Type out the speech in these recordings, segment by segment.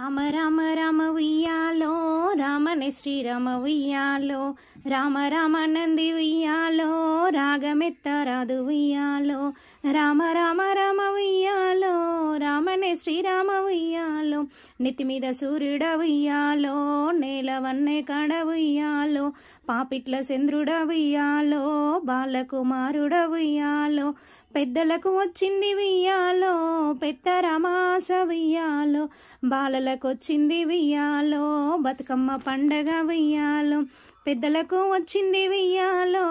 రామ రామ రామ ఉయ్యాలో రామనే శ్రీరామ ఉయ్యాలో రామ రామ నంది ఉయ్యాలో రాగమెత్తరాదు ఉయ్యాలో రామ రామ రామ ఉయ్యాలో రామనే శ్రీరామ ఉయ్యాలో నెత్తి మీద సూర్యుడ ఉయ్యాలో నేలవన్నే కడ ఉయ్యాలో పాపిట్ల చంద్రుడ ఉయ్యాలో బాలకుమారుడ ఉయ్యాలో పెద్దలకు వచ్చింది ఉయ్యాలో పెద్దరమాస ఉయ్యాలో బాలలకు వచ్చింది ఉయ్యాలో బతుకమ్మ పండగ ఉయ్యాలో పెద్దలకు వచ్చింది ఉయ్యాలో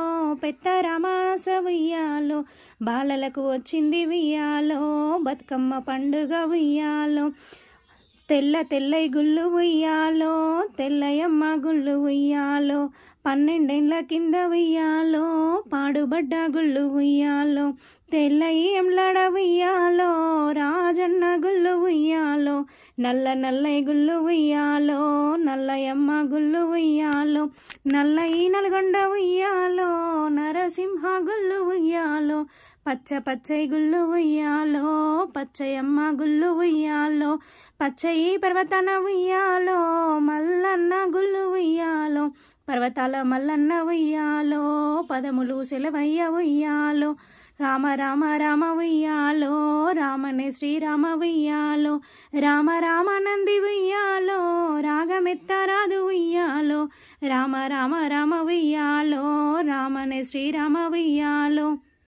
పెద్దరమాస ఉయ్యాలో బాలలకు వచ్చింది ఉయ్యాలో బతుకమ్మ పండుగ ఉయ్యాలో తెల్ల తెల్లై గుళ్ళు ఉయ్యాలో తెల్లయమ్మ గుళ్ళు ఉయ్యాలో 12 ఏళ్ల కింద ఉయ్యాలో పాడుబడ్డ గుళ్ళు ఉయ్యాలో తెల్లయ్యంలడ ఉయ్యాలో రాజన్న గుళ్ళు ఉయ్యాలో నల్ల నల్లై గుళ్ళు ఉయ్యాలో నల్లయమ్మ గుళ్ళు ఉయ్యాలో నల్లయి నల్గొండ ఉయ్యాలో నరసింహ గుళ్ళు ఉయ్యాలో పచ్చ పచ్చై గుళ్ళు ఉయ్యాలో పచ్చయమ్మ గుళ్ళు ఉయ్యాలో పచ్చయి పర్వతాన ఉయ్యాలో మల్లన్న గుళ్ళు ఉయ్యాలో పర్వతాల మల్లన్న ఉయ్యాలో పదములు సెలవయ్య ఉయ్యాలో రామ రామ రామ ఉయ్యాలో రామనే శ్రీరామ ఉయ్యాలో రామ రామ నంది ఉయ్యాలో రాగమెత్తరాదు ఉయ్యాలో రామ రామ రామ ఉయ్యాలో రామనే శ్రీరామ ఉయ్యాలో